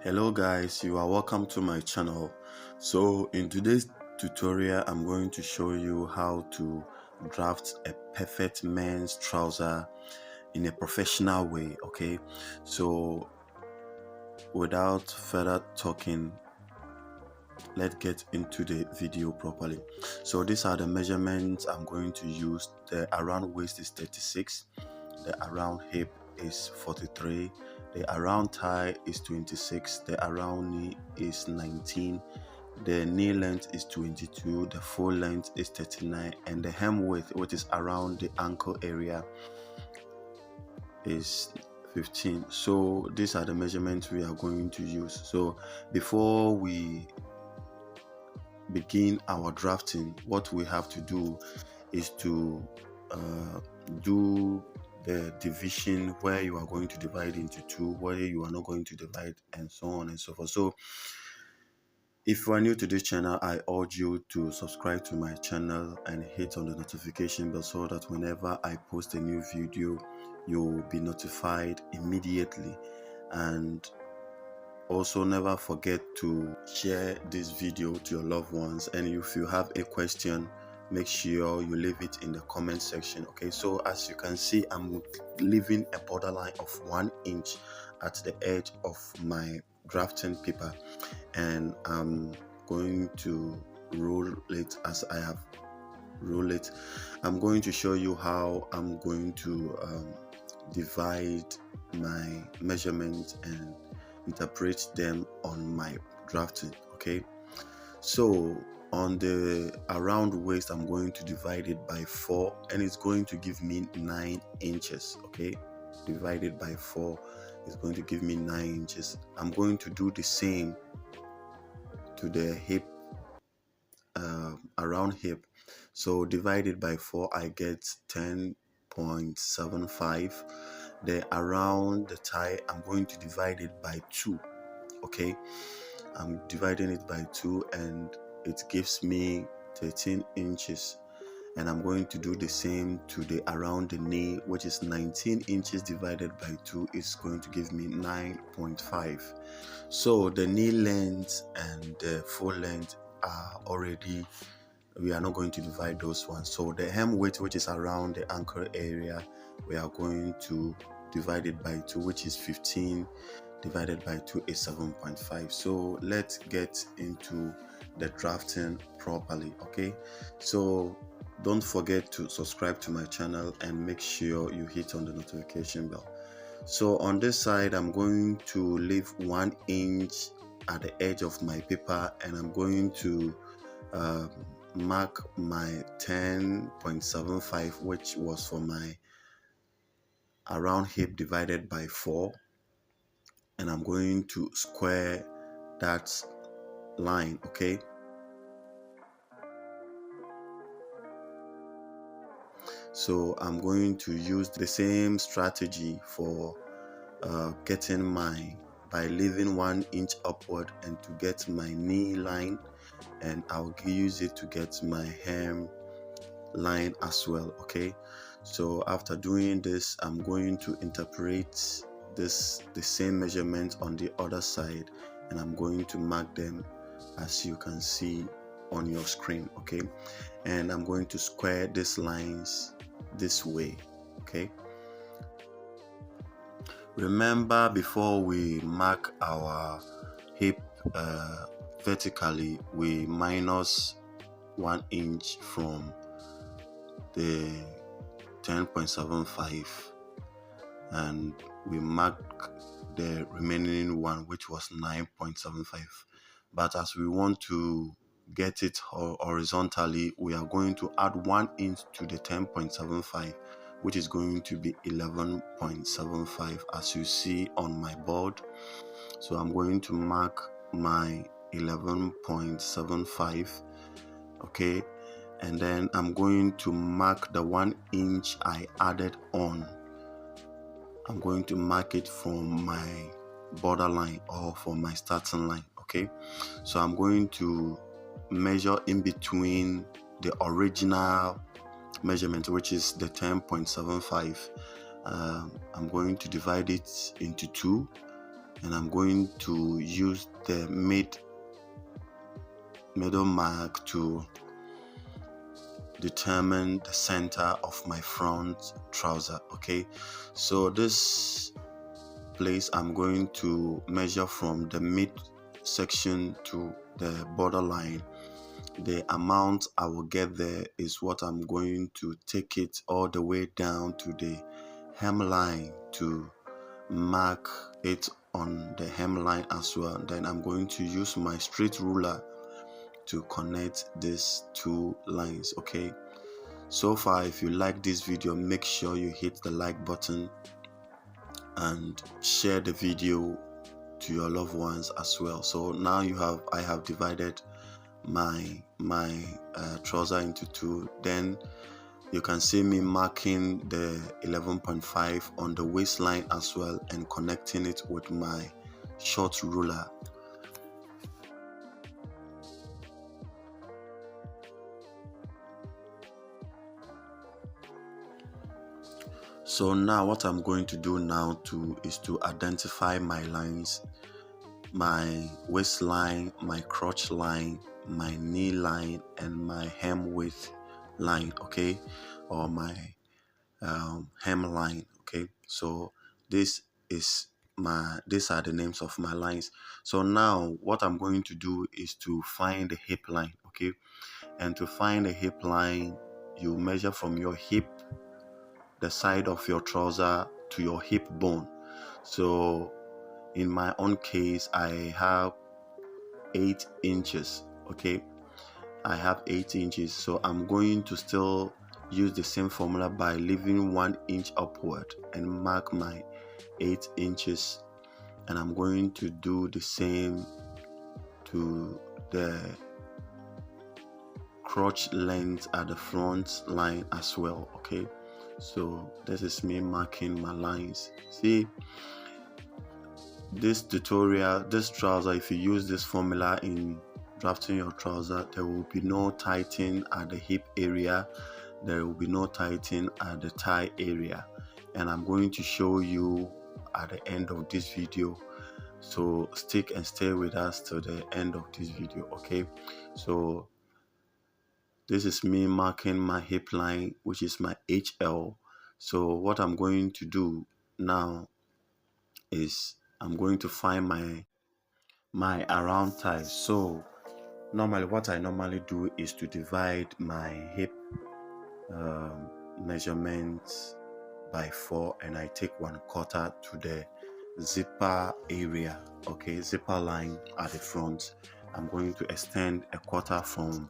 Hello guys, you are welcome to my channel. So in today's tutorial I'm going to show you how to draft a perfect men's trouser in a professional way. Okay, so without further talking, let's get into the video properly. So these are the measurements I'm going to use. The around waist is 36, the around hip is 43, the around thigh is 26, the around knee is 19, the knee length is 22, the full length is 39, and the hem width, which is around the ankle area, is 15. So these are the measurements we are going to use. So before we begin our drafting, what we have to do is to do the division, where you are going to divide into two, where you are not going to divide, and so on and so forth. So if you are new to this channel, I urge you to subscribe to my channel and hit on the notification bell so that whenever I post a new video, you'll be notified immediately. And also never forget to share this video to your loved ones, and if you have a question, make sure you leave it in the comment section. Okay, so as you can see, I'm leaving a borderline of 1 inch at the edge of my drafting paper, and I'm going to roll it as I have rolled it. I'm going to show you how I'm going to divide my measurements and interpret them on my drafting. Okay, so on the around waist, I'm going to divide it by 4, and it's going to give me 9 inches. Okay, divided by 4 is going to give me 9 inches. I'm going to do the same to the hip, around hip. So divided by 4, I get 10.75. The around the thigh, I'm going to divide it by 2. Okay, I'm dividing it by 2, and it gives me 13 inches. And I'm going to do the same to the around the knee, which is 19 inches divided by 2 is going to give me 9.5. So the knee length and the full length are already, we are not going to divide those ones. So the hem width, which is around the ankle area, we are going to divide it by 2, which is 15 divided by 2 is 7.5. So let's get into the drafting properly. Okay, so don't forget to subscribe to my channel and make sure you hit on the notification bell. So on this side, I'm going to leave 1 inch at the edge of my paper, and I'm going to mark my 10.75, which was for my around hip divided by 4, and I'm going to square that line. Okay, so I'm going to use the same strategy for getting mine, by leaving 1 inch upward and to get my knee line, and I'll use it to get my hem line as well. Okay, so after doing this, I'm going to interpret the same measurement on the other side, and I'm going to mark them as you can see on your screen. Okay, and I'm going to square these lines this way. Okay, remember, before we mark our hip vertically, we minus 1 inch from the 10.75, and we mark the remaining one, which was 9.75. But as we want to get it horizontally, we are going to add 1 inch to the 10.75, which is going to be 11.75, as you see on my board. So I'm going to mark my 11.75. okay, and then I'm going to mark the 1 inch I added on. I'm going to mark it from my borderline, or from my starting line. Okay, so I'm going to measure in between the original measurement, which is the 10.75. I'm going to divide it into 2, and I'm going to use the middle mark to determine the center of my front trouser. Okay, so this place I'm going to measure from the mid section to the borderline. The amount I will get there is what I'm going to take it all the way down to the hemline to mark it on the hemline as well. Then I'm going to use my straight ruler to connect these two lines. Okay, so far, if you like this video, make sure you hit the like button and share the video to your loved ones as well. So now I have divided my trouser into two. Then you can see me marking the 11.5 on the waistline as well and connecting it with my short ruler. So now what I'm going to do now is to identify my lines, my waistline, my crotch line, my knee line, and my hem width line, okay, or my hem line. Okay, so these are the names of my lines. So now what I'm going to do is to find the hip line. Okay, and to find the hip line, you measure from your hip, the side of your trouser, to your hip bone. So in my own case, I have 8 inches. Okay, I have 8 inches, so I'm going to still use the same formula by leaving 1 inch upward and mark my 8 inches, and I'm going to do the same to the crotch length at the front line as well. Okay, so this is me marking my lines. See, this trouser, if you use this formula in drafting your trouser, there will be no tightening at the hip area, there will be no tightening at the thigh area, and I'm going to show you at the end of this video. So stick and stay with us till the end of this video. Okay, so this is me marking my hip line, which is my HL. So what I'm going to do now is I'm going to find my around thigh. So normally what I normally do is to divide my hip measurements by 4, and I take 1/4 to the zipper area. Okay, zipper line at the front. I'm going to extend 1/4 from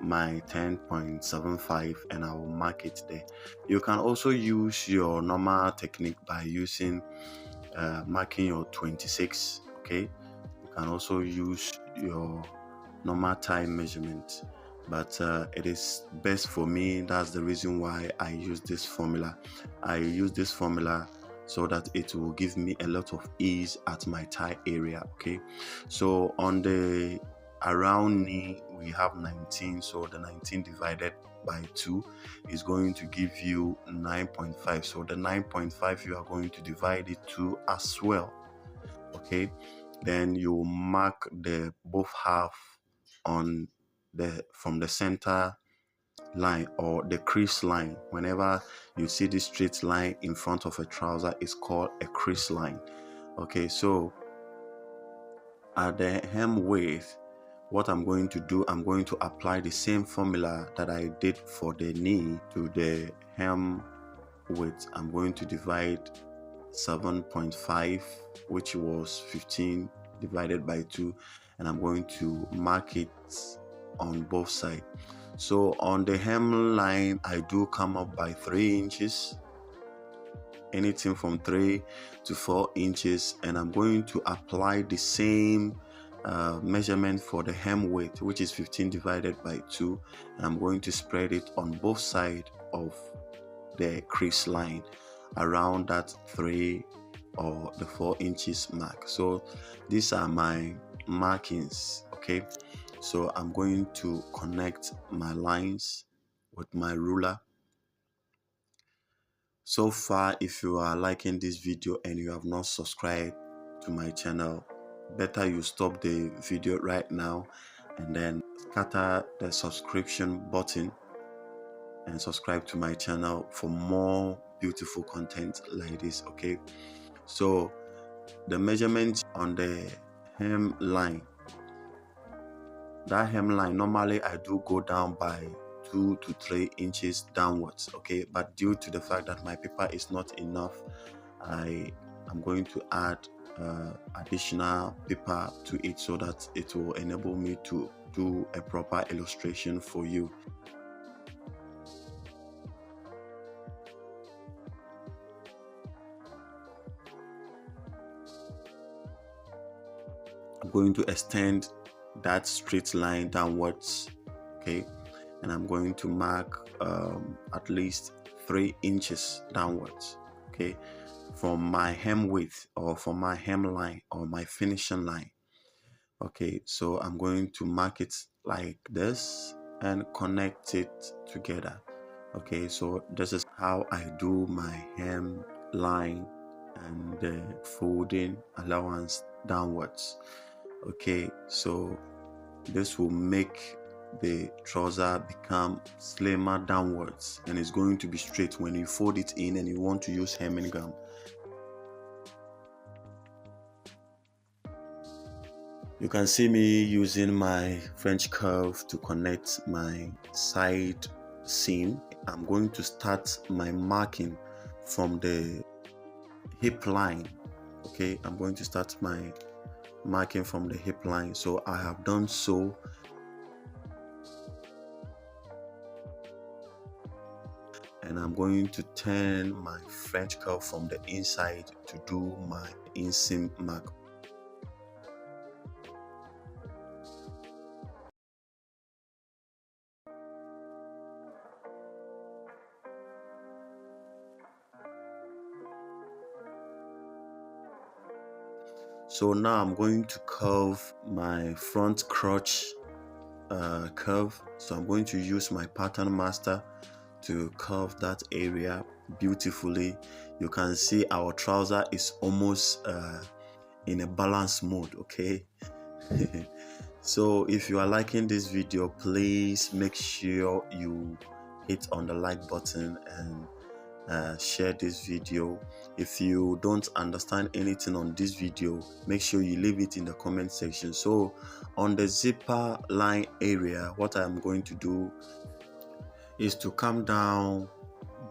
my 10.75 and I will mark it there. You can also use your normal technique by using marking your 26. Okay, you can also use your normal thigh measurement, but it is best for me. That's the reason why I use this formula. I use this formula so that it will give me a lot of ease at my thigh area. Okay, so on the around knee we have 19, so the 19 divided by 2 is going to give you 9.5. So the 9.5 you are going to divide it 2 as well. Okay, then you mark the both half on from the center line or the crease line. Whenever you see this straight line in front of a trouser, it's called a crease line. Okay, so at the hem width, what I'm going to do, I'm going to apply the same formula that I did for the knee to the hem width. I'm going to divide 7.5, which was 15 divided by 2, and I'm going to mark it on both sides. So on the hem line, I do come up by 3 inches, anything from 3 to 4 inches, and I'm going to apply the same measurement for the hem width, which is 15 divided by 2, and I'm going to spread it on both sides of the crease line around that 3 or the 4 inches mark. So these are my markings. Okay, so I'm going to connect my lines with my ruler. So far, if you are liking this video and you have not subscribed to my channel, better you stop the video right now and then scatter the subscription button and subscribe to my channel for more beautiful content like this. Okay, so the measurement on the hem line, that hemline, normally I do go down by 2 to 3 inches downwards. Okay, but due to the fact that my paper is not enough, I am going to add additional paper to it so that it will enable me to do a proper illustration for you. I'm going to extend that straight line downwards. Okay, and I'm going to mark at least 3 inches downwards. Okay, from my hem width or from my hemline or my finishing line. Okay, so I'm going to mark it like this and connect it together. Okay, so this is how I do my hem line and the folding allowance downwards. Okay, so this will make the trouser become slimmer downwards and it's going to be straight when you fold it in and you want to use hemming gum. You can see me using my French curve to connect my side seam. I'm going to start my marking from the hip line. Okay, I'm going to start my marking from the hip line. So I have done so. And I'm going to turn my French curve from the inside to do my inseam mark. So now I'm going to curve my front crotch curve. So I'm going to use my pattern master to curve that area beautifully. You can see our trouser is almost in a balance mode. Okay. So if you are liking this video, please make sure you hit on the like button and share this video. If you don't understand anything on this video, make sure you leave it in the comment section. So on the zipper line area, what I'm going to do is to come down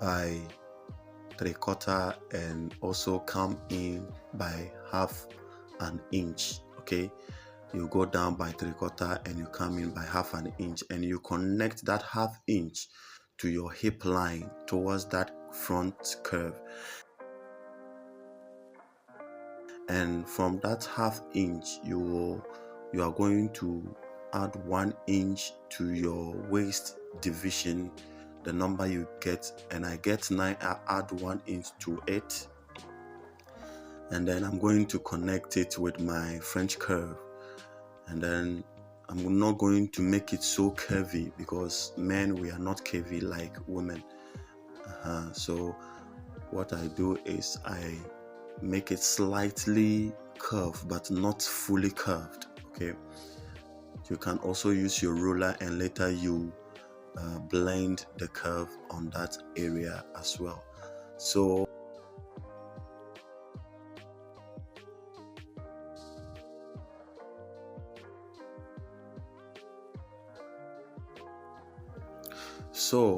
by 3/4 and also come in by half an inch. Okay, you go down by 3/4 and you come in by half an inch and you connect that half inch to your hip line towards that front curve, and from that half inch you are going to add 1 inch to your waist division, the number you get, and I get 9. I add 1 inch to it, and then I'm going to connect it with my French curve, and then I'm not going to make it so curvy because men, we are not curvy like women. So what I do is I make it slightly curved but not fully curved. Okay, you can also use your ruler and later you blend the curve on that area as well. So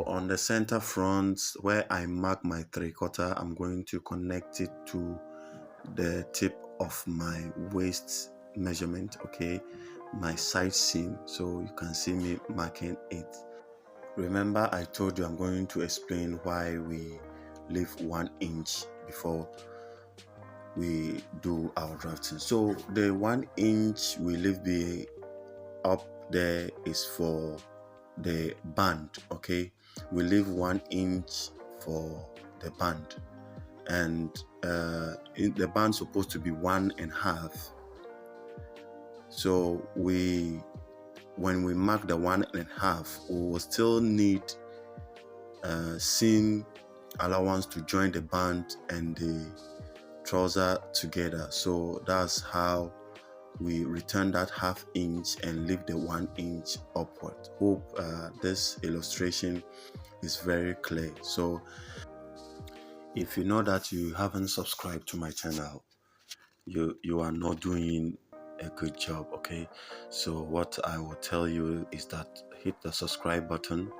on the center front where I mark my 3/4, I'm going to connect it to the tip of my waist measurement. Okay, my side seam. So you can see me marking it. Remember, I told you I'm going to explain why we leave 1 inch before we do our drafting. So the 1 inch we leave up there is for the band. Okay, we leave 1 inch for the band, and the band supposed to be 1.5. So when we mark the 1.5, we will still need seam allowance to join the band and the trouser together. So that's how we return that 1/2 inch and leave the 1 inch upward. Hope this illustration is very clear. So if you know that you haven't subscribed to my channel, you are not doing a good job. Okay, so what I will tell you is that hit the subscribe button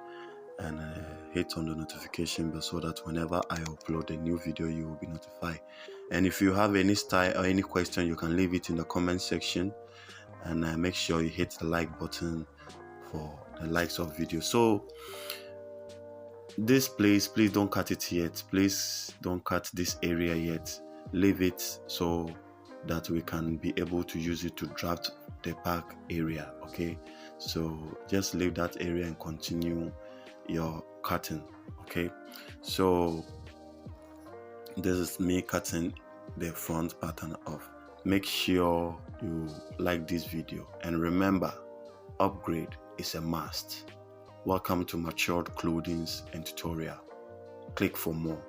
and hit on the notification bell so that whenever I upload a new video, you will be notified. And if you have any style or any question, you can leave it in the comment section, and make sure you hit the like button for the likes of videos. So this place, please don't cut it yet. Please don't cut this area yet. Leave it so that we can be able to use it to draft the back area. Okay, so just leave that area and continue your cutting. Okay, so this is me cutting the front pattern off. Make sure you like this video, and remember, upgrade is a must. Welcome to Matured Clothing and Tutorial. Click for more.